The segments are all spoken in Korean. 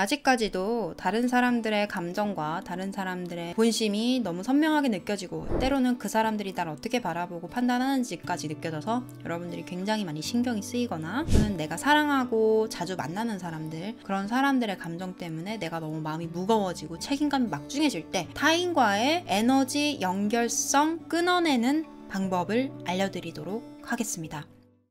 아직까지도 다른 사람들의 감정과 다른 사람들의 본심이 너무 선명하게 느껴지고 때로는 그 사람들이 날 어떻게 바라보고 판단하는지까지 느껴져서 여러분들이 굉장히 많이 신경이 쓰이거나 또는 내가 사랑하고 자주 만나는 사람들, 그런 사람들의 감정 때문에 내가 너무 마음이 무거워지고 책임감이 막중해질 때 타인과의 에너지 연결성 끊어내는 방법을 알려드리도록 하겠습니다.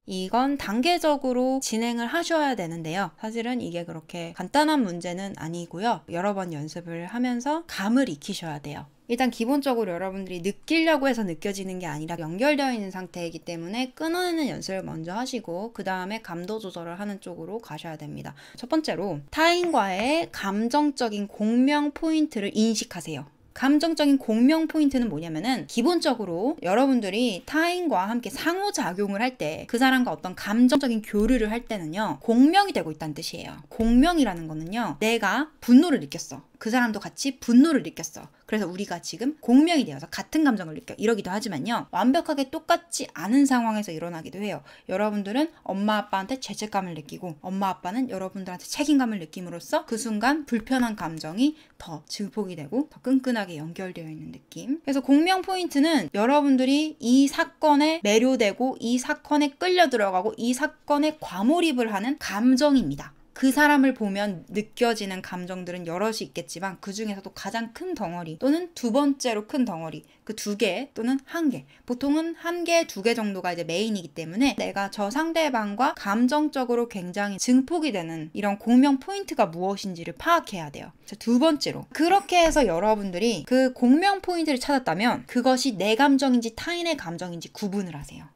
이건 단계적으로 진행을 하셔야 되는데요. 사실은 이게 그렇게 간단한 문제는 아니고요. 여러 번 연습을 하면서 감을 익히셔야 돼요. 일단 기본적으로 여러분들이 느끼려고 해서 느껴지는 게 아니라 연결되어 있는 상태이기 때문에 끊어내는 연습을 먼저 하시고 그 다음에 감도 조절을 하는 쪽으로 가셔야 됩니다. 첫 번째로 타인과의 감정적인 공명 포인트를 인식하세요. 감정적인 공명 포인트는 뭐냐면은 기본적으로 여러분들이 타인과 함께 상호작용을 할 때 그 사람과 어떤 감정적인 교류를 할 때는요 공명이 되고 있다는 뜻이에요. 공명이라는 거는요 내가 분노를 느꼈어. 그 사람도 같이 분노를 느꼈어. 그래서 우리가 지금 공명이 되어서 같은 감정을 느껴 이러기도 하지만요 완벽하게 똑같지 않은 상황에서 일어나기도 해요. 여러분들은 엄마 아빠한테 죄책감을 느끼고 엄마 아빠는 여러분들한테 책임감을 느낌으로써 그 순간 불편한 감정이 더 증폭이 되고 더 끈끈하게 연결되어 있는 느낌. 그래서 공명 포인트는 여러분들이 이 사건에 매료되고 이 사건에 끌려 들어가고 이 사건에 과몰입을 하는 감정입니다. 그 사람을 보면 느껴지는 감정들은 여럿이 있겠지만 그 중에서도 가장 큰 덩어리 또는 두 번째로 큰 덩어리 그 두 개 또는 한 개, 보통은 한 개, 두 개 정도가 이제 메인이기 때문에 내가 저 상대방과 감정적으로 굉장히 증폭이 되는 이런 공명 포인트가 무엇인지를 파악해야 돼요. 자, 두 번째로 그렇게 해서 여러분들이 그 공명 포인트를 찾았다면 그것이 내 감정인지 타인의 감정인지 구분을 하세요.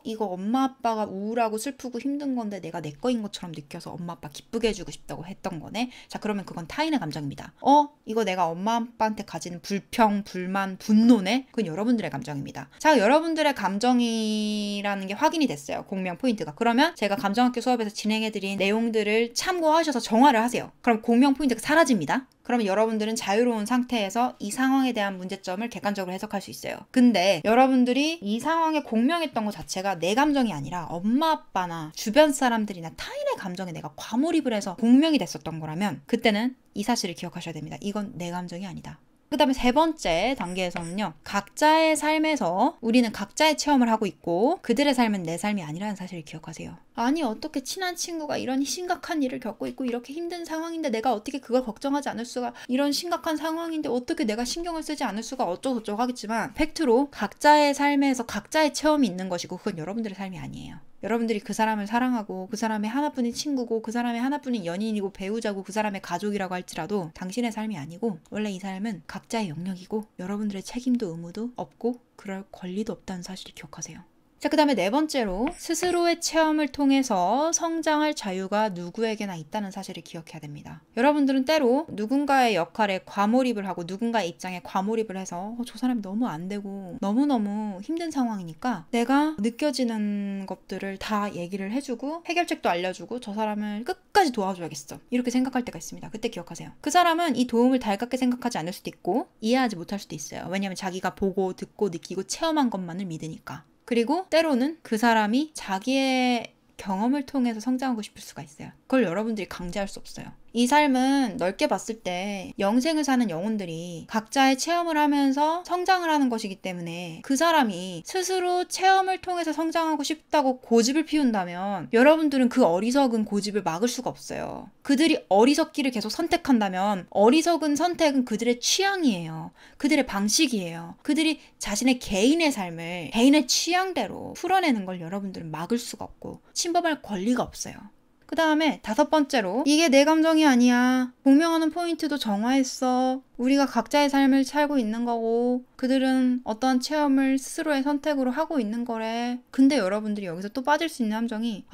이거 엄마 아빠가 우울하고 슬프고 힘든 건데 내가 내 거인 것처럼 느껴서 엄마 아빠 기쁘게 해주고 싶다고 했던 거네. 자, 그러면 그건 타인의 감정입니다. 이거 내가 엄마 아빠한테 가지는 불평, 불만, 분노네. 그건 여러분들의 감정입니다. 자, 여러분들의 감정이라는 게 확인이 됐어요. 공명 포인트가. 그러면 제가 감정학교 수업에서 진행해드린 내용들을 참고하셔서 정화를 하세요. 그럼 공명 포인트가 사라집니다. 그러면 여러분들은 자유로운 상태에서 이 상황에 대한 문제점을 객관적으로 해석할 수 있어요. 근데 여러분들이 이 상황에 공명했던 것 자체가 내 감정이 아니라 엄마 아빠나 주변 사람들이나 타인의 감정에 내가 과몰입을 해서 공명이 됐었던 거라면 그때는 이 사실을 기억하셔야 됩니다. 이건 내 감정이 아니다. 그 다음에 세 번째 단계에서는요 각자의 삶에서 우리는 각자의 체험을 하고 있고 그들의 삶은 내 삶이 아니라는 사실을 기억하세요. 아니 어떻게 친한 친구가 이런 심각한 일을 겪고 있고 이렇게 힘든 상황인데 내가 어떻게 그걸 걱정하지 않을 수가, 이런 심각한 상황인데 어떻게 내가 신경을 쓰지 않을 수가, 어쩌고저쩌고 하겠지만 팩트로 각자의 삶에서 각자의 체험이 있는 것이고 그건 여러분들의 삶이 아니에요. 여러분들이 그 사람을 사랑하고 그 사람의 하나뿐인 친구고 그 사람의 하나뿐인 연인이고 배우자고 그 사람의 가족이라고 할지라도 당신의 삶이 아니고 원래 이 삶은 각자의 영역이고 여러분들의 책임도 의무도 없고 그럴 권리도 없다는 사실을 기억하세요. 자, 그 다음에 네 번째로 스스로의 체험을 통해서 성장할 자유가 누구에게나 있다는 사실을 기억해야 됩니다. 여러분들은 때로 누군가의 역할에 과몰입을 하고 누군가의 입장에 과몰입을 해서 저 사람이 너무 안 되고 너무너무 힘든 상황이니까 내가 느껴지는 것들을 다 얘기를 해주고 해결책도 알려주고 저 사람을 끝까지 도와줘야겠어 이렇게 생각할 때가 있습니다. 그때 기억하세요. 그 사람은 이 도움을 달갑게 생각하지 않을 수도 있고 이해하지 못할 수도 있어요. 왜냐하면 자기가 보고 듣고 느끼고 체험한 것만을 믿으니까. 그리고 때로는 그 사람이 자기의 경험을 통해서 성장하고 싶을 수가 있어요. 그걸 여러분들이 강제할 수 없어요. 이 삶은 넓게 봤을 때 영생을 사는 영혼들이 각자의 체험을 하면서 성장을 하는 것이기 때문에 그 사람이 스스로 체험을 통해서 성장하고 싶다고 고집을 피운다면 여러분들은 그 어리석은 고집을 막을 수가 없어요. 그들이 어리석기를 계속 선택한다면 어리석은 선택은 그들의 취향이에요. 그들의 방식이에요. 그들이 자신의 개인의 삶을 개인의 취향대로 풀어내는 걸 여러분들은 막을 수가 없고 침범할 권리가 없어요. 그 다음에 다섯 번째로 이게 내 감정이 아니야. 공명하는 포인트도 정화했어. 우리가 각자의 삶을 살고 있는 거고 그들은 어떠한 체험을 스스로의 선택으로 하고 있는 거래. 근데 여러분들이 여기서 또 빠질 수 있는 함정이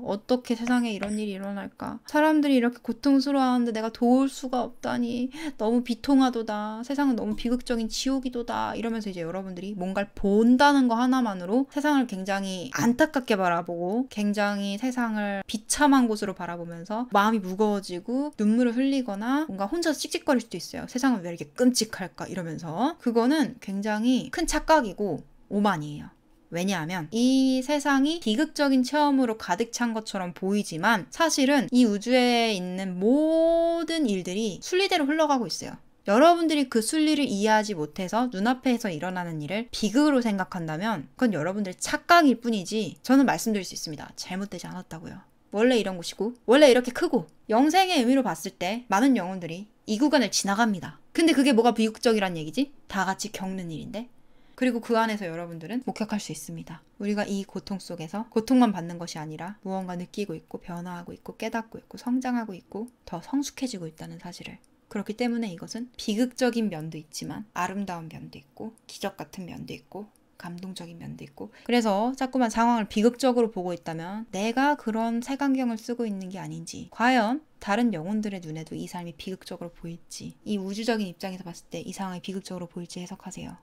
어떻게 세상에 이런 일이 일어날까. 사람들이 이렇게 고통스러워하는데 내가 도울 수가 없다니 너무 비통하도다. 세상은 너무 비극적인 지옥이도다. 이러면서 이제 여러분들이 뭔가를 본다는 거 하나만으로 세상을 굉장히 안타깝게 바라보고 굉장히 세상을 비참한 곳으로 바라보면서 마음이 무거워지고 눈물을 흘리거나 뭔가 혼자서 찍찍거릴 수도 있어요. 세상은 왜 이렇게 끔찍할까 이러면서. 그거는 굉장히 큰 착각이고 오만이에요. 왜냐하면 이 세상이 비극적인 체험으로 가득 찬 것처럼 보이지만 사실은 이 우주에 있는 모든 일들이 순리대로 흘러가고 있어요. 여러분들이 그 순리를 이해하지 못해서 눈앞에서 일어나는 일을 비극으로 생각한다면 그건 여러분들의 착각일 뿐이지 저는 말씀드릴 수 있습니다. 잘못되지 않았다고요. 원래 이런 곳이고 원래 이렇게 크고 영생의 의미로 봤을 때 많은 영혼들이 이 구간을 지나갑니다. 근데 그게 뭐가 비극적이란 얘기지? 다 같이 겪는 일인데? 그리고 그 안에서 여러분들은 목격할 수 있습니다. 우리가 이 고통 속에서 고통만 받는 것이 아니라 무언가 느끼고 있고 변화하고 있고 깨닫고 있고 성장하고 있고 더 성숙해지고 있다는 사실을. 그렇기 때문에 이것은 비극적인 면도 있지만 아름다운 면도 있고 기적 같은 면도 있고 감동적인 면도 있고 그래서 자꾸만 상황을 비극적으로 보고 있다면 내가 그런 색안경을 쓰고 있는 게 아닌지 과연 다른 영혼들의 눈에도 이 삶이 비극적으로 보일지 이 우주적인 입장에서 봤을 때 이 상황이 비극적으로 보일지 해석하세요.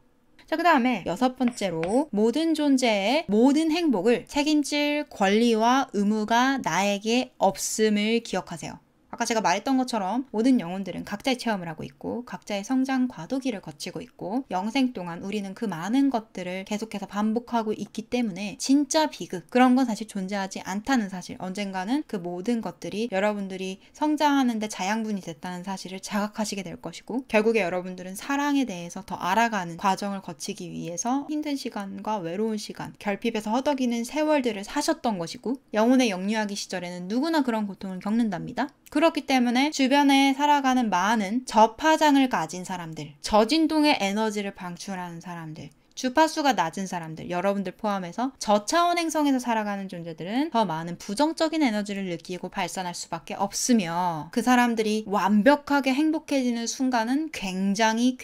자, 그 다음에 6번째로 모든 존재의 모든 행복을 책임질 권리와 의무가 나에게 없음을 기억하세요. 아까 제가 말했던 것처럼 모든 영혼들은 각자의 체험을 하고 있고 각자의 성장 과도기를 거치고 있고 영생 동안 우리는 그 많은 것들을 계속해서 반복하고 있기 때문에 진짜 비극 그런 건 사실 존재하지 않다는 사실 언젠가는 그 모든 것들이 여러분들이 성장하는데 자양분이 됐다는 사실을 자각하시게 될 것이고 결국에 여러분들은 사랑에 대해서 더 알아가는 과정을 거치기 위해서 힘든 시간과 외로운 시간 결핍에서 허덕이는 세월들을 사셨던 것이고 영혼의 영유아기 시절에는 누구나 그런 고통을 겪는답니다. 그렇기 때문에 주변에 살아가는 많은 저파장을 가진 사람들, 저진동의 에너지를 방출하는 사람들, 주파수가 낮은 사람들, 여러분들 포함해서 저차원 행성에서 살아가는 존재들은 더 많은 부정적인 에너지를 느끼고 발산할 수밖에 없으며 그 사람들이 완벽하게 행복해지는 순간은 굉장히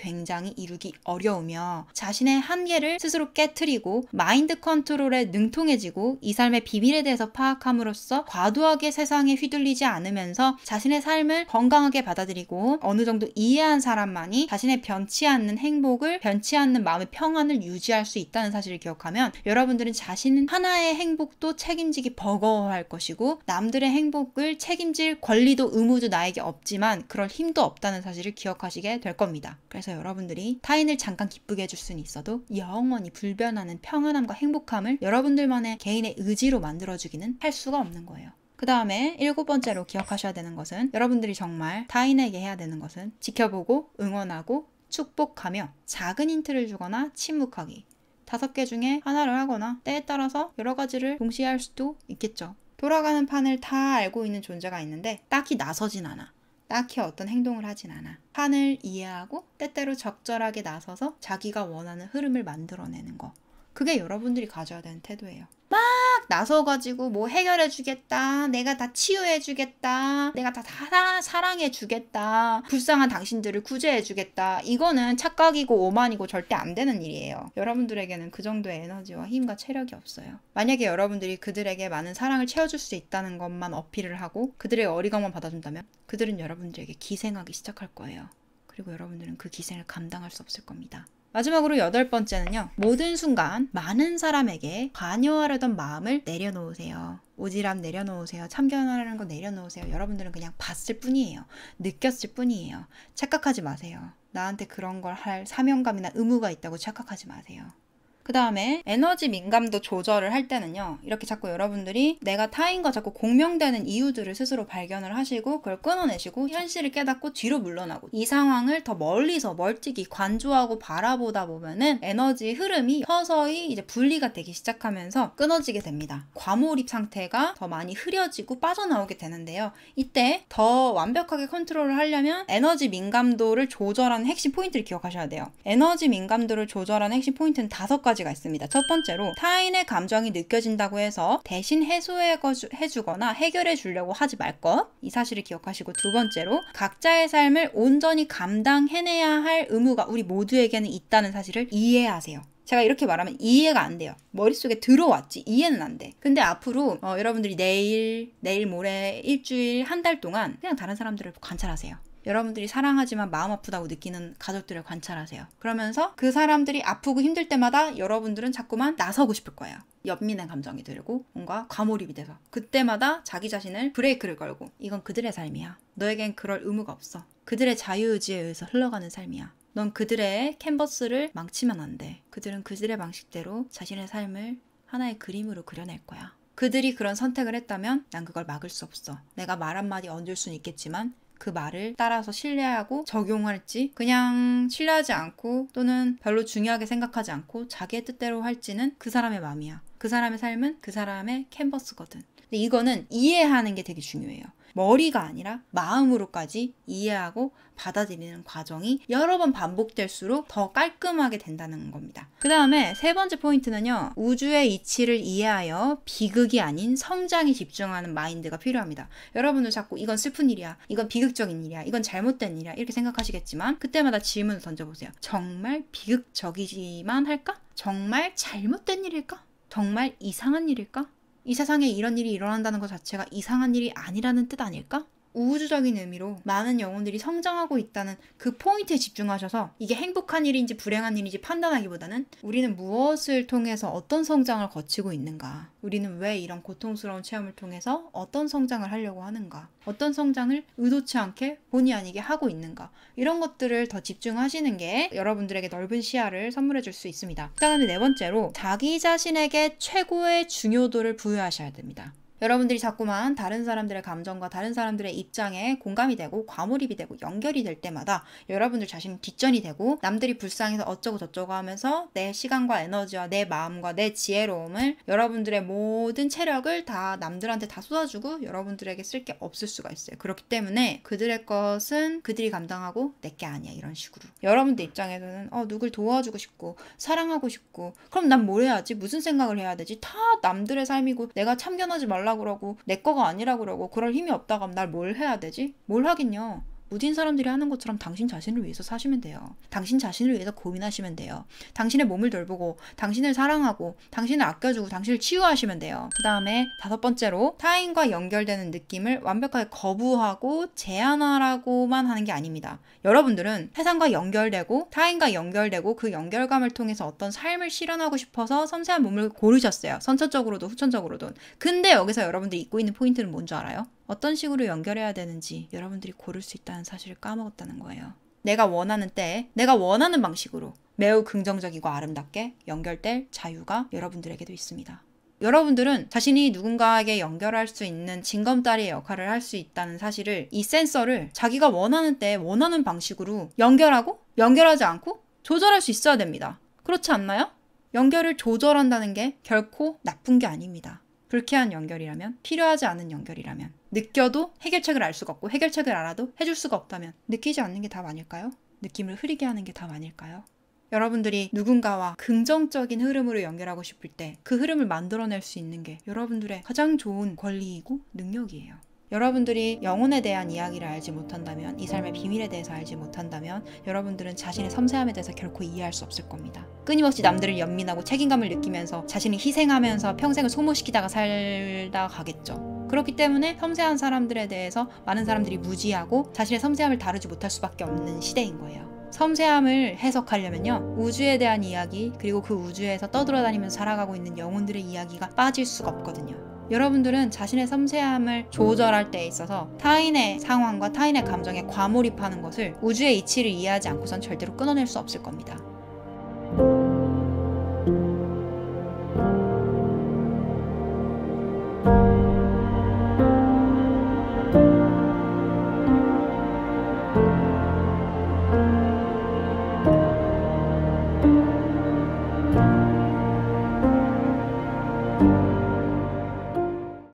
이루기 어려우며 자신의 한계를 스스로 깨트리고 마인드 컨트롤에 능통해지고 이 삶의 비밀에 대해서 파악함으로써 과도하게 세상에 휘둘리지 않으면서 자신의 삶을 건강하게 받아들이고 어느 정도 이해한 사람만이 자신의 변치 않는 행복을, 변치 않는 마음의 평안을 유지할 수 있다는 사실을 기억하면 여러분들은 자신 하나의 행복도 책임지기 버거워할 것이고 남들의 행복을 책임질 권리도 의무도 나에게 없지만 그럴 힘도 없다는 사실을 기억하시게 될 겁니다. 그래서 여러분들이 타인을 잠깐 기쁘게 해줄 수는 있어도 영원히 불변하는 평안함과 행복함을 여러분들만의 개인의 의지로 만들어주기는 할 수가 없는 거예요. 그 다음에 7번째로 기억하셔야 되는 것은 여러분들이 정말 타인에게 해야 되는 것은 지켜보고 응원하고 축복하며 작은 힌트를 주거나 침묵하기 5개 중에 하나를 하거나 때에 따라서 여러 가지를 동시에 할 수도 있겠죠. 돌아가는 판을 다 알고 있는 존재가 있는데 딱히 나서진 않아. 딱히 어떤 행동을 하진 않아. 판을 이해하고 때때로 적절하게 나서서 자기가 원하는 흐름을 만들어내는 거. 그게 여러분들이 가져야 되는 태도예요. 막 나서가지고 뭐 해결해주겠다, 내가 다 치유해주겠다, 내가 다 사랑해주겠다, 불쌍한 당신들을 구제해주겠다. 이거는 착각이고 오만이고 절대 안 되는 일이에요. 여러분들에게는 그 정도의 에너지와 힘과 체력이 없어요. 만약에 여러분들이 그들에게 많은 사랑을 채워줄 수 있다는 것만 어필을 하고 그들의 어리광만 받아준다면 그들은 여러분들에게 기생하기 시작할 거예요. 그리고 여러분들은 그 기생을 감당할 수 없을 겁니다. 마지막으로 8번째는요. 모든 순간 많은 사람에게 관여하려던 마음을 내려놓으세요. 오지랖 내려놓으세요. 참견하려는 거 내려놓으세요. 여러분들은 그냥 봤을 뿐이에요. 느꼈을 뿐이에요. 착각하지 마세요. 나한테 그런 걸 할 사명감이나 의무가 있다고 착각하지 마세요. 그 다음에 에너지 민감도 조절을 할 때는요. 이렇게 자꾸 여러분들이 내가 타인과 자꾸 공명되는 이유들을 스스로 발견을 하시고 그걸 끊어내시고 현실을 깨닫고 뒤로 물러나고 이 상황을 더 멀리서 멀찍이 관조하고 바라보다 보면은 에너지 흐름이 서서히 이제 분리가 되기 시작하면서 끊어지게 됩니다. 과몰입 상태가 더 많이 흐려지고 빠져나오게 되는데요. 이때 더 완벽하게 컨트롤을 하려면 에너지 민감도를 조절하는 핵심 포인트를 기억하셔야 돼요. 에너지 민감도를 조절하는 핵심 포인트는 5가지가 있습니다. 첫 번째로 타인의 감정이 느껴진다고 해서 대신 해주거나 해결해 주려고 하지 말 것. 이 사실을 기억하시고 두 번째로 각자의 삶을 온전히 감당해내야 할 의무가 우리 모두에게는 있다는 사실을 이해하세요. 제가 이렇게 말하면 이해가 안 돼요. 머릿속에 들어왔지 이해는 안 돼. 근데 앞으로 여러분들이 내일 모레 일주일 한 달 동안 그냥 다른 사람들을 관찰하세요. 여러분들이 사랑하지만 마음 아프다고 느끼는 가족들을 관찰하세요. 그러면서 그 사람들이 아프고 힘들 때마다 여러분들은 자꾸만 나서고 싶을 거예요. 연민의 감정이 들고 뭔가 과몰입이 돼서 그때마다 자기 자신을 브레이크를 걸고 이건 그들의 삶이야. 너에겐 그럴 의무가 없어. 그들의 자유의지에 의해서 흘러가는 삶이야. 넌 그들의 캔버스를 망치면 안 돼. 그들은 그들의 방식대로 자신의 삶을 하나의 그림으로 그려낼 거야. 그들이 그런 선택을 했다면 난 그걸 막을 수 없어. 내가 말 한마디 얹을 수는 있겠지만 그 말을 따라서 신뢰하고 적용할지 그냥 신뢰하지 않고 또는 별로 중요하게 생각하지 않고 자기의 뜻대로 할지는 그 사람의 마음이야. 그 사람의 삶은 그 사람의 캔버스거든. 근데 이거는 이해하는 게 되게 중요해요. 머리가 아니라 마음으로까지 이해하고 받아들이는 과정이 여러 번 반복될수록 더 깔끔하게 된다는 겁니다. 그 다음에 세 번째 포인트는요. 우주의 이치를 이해하여 비극이 아닌 성장에 집중하는 마인드가 필요합니다. 여러분들 자꾸 이건 슬픈 일이야. 이건 비극적인 일이야. 이건 잘못된 일이야. 이렇게 생각하시겠지만 그때마다 질문을 던져보세요. 정말 비극적이지만 할까? 정말 잘못된 일일까? 정말 이상한 일일까? 이 세상에 이런 일이 일어난다는 것 자체가 이상한 일이 아니라는 뜻 아닐까? 우주적인 의미로 많은 영혼들이 성장하고 있다는 그 포인트에 집중하셔서 이게 행복한 일인지 불행한 일인지 판단하기보다는 우리는 무엇을 통해서 어떤 성장을 거치고 있는가? 우리는 왜 이런 고통스러운 체험을 통해서 어떤 성장을 하려고 하는가? 어떤 성장을 의도치 않게 본의 아니게 하고 있는가? 이런 것들을 더 집중하시는 게 여러분들에게 넓은 시야를 선물해 줄 수 있습니다. 그다음에 네 번째로 자기 자신에게 최고의 중요도를 부여하셔야 됩니다. 여러분들이 자꾸만 다른 사람들의 감정과 다른 사람들의 입장에 공감이 되고 과몰입이 되고 연결이 될 때마다 여러분들 자신이 뒷전이 되고 남들이 불쌍해서 어쩌고 저쩌고 하면서 내 시간과 에너지와 내 마음과 내 지혜로움을 여러분들의 모든 체력을 다 남들한테 다 쏟아주고 여러분들에게 쓸 게 없을 수가 있어요. 그렇기 때문에 그들의 것은 그들이 감당하고 내 게 아니야. 이런 식으로. 여러분들 입장에서는 누굴 도와주고 싶고 사랑하고 싶고 그럼 난 뭘 해야지? 무슨 생각을 해야 되지? 다 남들의 삶이고 내가 참견하지 말라 그러고 내 거가 아니라 그러고 그럴 힘이 없다고 하면 날 뭘 해야 되지? 뭘 하긴요. 무딘 사람들이 하는 것처럼 당신 자신을 위해서 사시면 돼요. 당신 자신을 위해서 고민하시면 돼요. 당신의 몸을 돌보고 당신을 사랑하고 당신을 아껴주고 당신을 치유하시면 돼요. 그 다음에 다섯 번째로 타인과 연결되는 느낌을 완벽하게 거부하고 제한하라고만 하는 게 아닙니다. 여러분들은 세상과 연결되고 타인과 연결되고 그 연결감을 통해서 어떤 삶을 실현하고 싶어서 섬세한 몸을 고르셨어요. 선천적으로도 후천적으로도. 근데 여기서 여러분들이 잊고 있는 포인트는 뭔 줄 알아요? 어떤 식으로 연결해야 되는지 여러분들이 고를 수 있다는 사실을 까먹었다는 거예요. 내가 원하는 때에 내가 원하는 방식으로 매우 긍정적이고 아름답게 연결될 자유가 여러분들에게도 있습니다. 여러분들은 자신이 누군가에게 연결할 수 있는 징검다리의 역할을 할 수 있다는 사실을 이 센서를 자기가 원하는 때에 원하는 방식으로 연결하고 연결하지 않고 조절할 수 있어야 됩니다. 그렇지 않나요? 연결을 조절한다는 게 결코 나쁜 게 아닙니다. 불쾌한 연결이라면, 필요하지 않은 연결이라면, 느껴도 해결책을 알 수가 없고 해결책을 알아도 해줄 수가 없다면 느끼지 않는 게 답 아닐까요? 느낌을 흐리게 하는 게 답 아닐까요? 여러분들이 누군가와 긍정적인 흐름으로 연결하고 싶을 때 그 흐름을 만들어낼 수 있는 게 여러분들의 가장 좋은 권리이고 능력이에요. 여러분들이 영혼에 대한 이야기를 알지 못한다면, 이 삶의 비밀에 대해서 알지 못한다면 여러분들은 자신의 섬세함에 대해서 결코 이해할 수 없을 겁니다. 끊임없이 남들을 연민하고 책임감을 느끼면서 자신을 희생하면서 평생을 소모시키다가 살다 가겠죠. 그렇기 때문에 섬세한 사람들에 대해서 많은 사람들이 무지하고 자신의 섬세함을 다루지 못할 수밖에 없는 시대인 거예요. 섬세함을 해석하려면요, 우주에 대한 이야기, 그리고 그 우주에서 떠돌아다니면서 살아가고 있는 영혼들의 이야기가 빠질 수가 없거든요. 여러분들은 자신의 섬세함을 조절할 때에 있어서 타인의 상황과 타인의 감정에 과몰입하는 것을 우주의 이치를 이해하지 않고선 절대로 끊어낼 수 없을 겁니다.